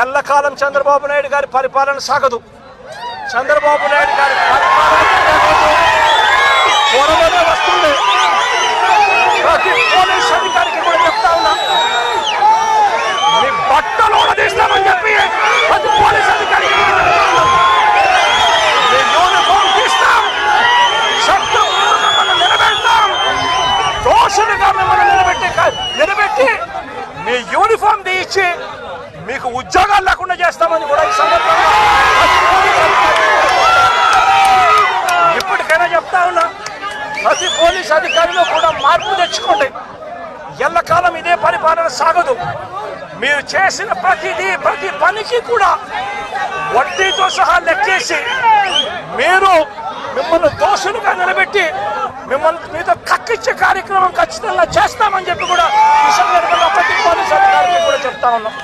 ఎల్లకాలం చంద్రబాబు నాయుడు గారి పరిపాలన సాగదు. చంద్రబాబు నాయుడు గారి త్వరలోనే వస్తుంది. ప్రతి పోలీస్ అధికారికి కూడా చెప్తా ఉన్నా, మీ బట్టలు తీస్తామని చెప్పి ప్రతి పోలీస్ అధికారికి మీ యూనిఫామ్ తీస్తాం, చట్టం మిమ్మల్ని నిలబెడతాం, దోషులుగా మిమ్మల్ని నిలబెట్టి మీ యూనిఫామ్ తీయించి మీకు ఉద్యోగాలు లేకుండా చేస్తామని కూడా ఈ సందర్భంగా ఇప్పటికైనా చెప్తా ఉన్నా, ప్రతి పోలీస్ అధికారిలో కూడా మార్పు తెచ్చుకోండి. ఎల్లకాలం ఇదే పరిపాలన సాగదు. మీరు చేసిన ప్రతి పనికి కూడా వడ్డీతో సహా లెక్కేసి మిమ్మల్ని దోషులుగా నిలబెట్టి మీతో కక్కిచ్చే కార్యక్రమం ఖచ్చితంగా చేస్తామని చెప్పి కూడా ఈ సందర్భంగా ప్రతి పోలీస్ అధికారికి కూడా చెప్తా ఉన్నాం.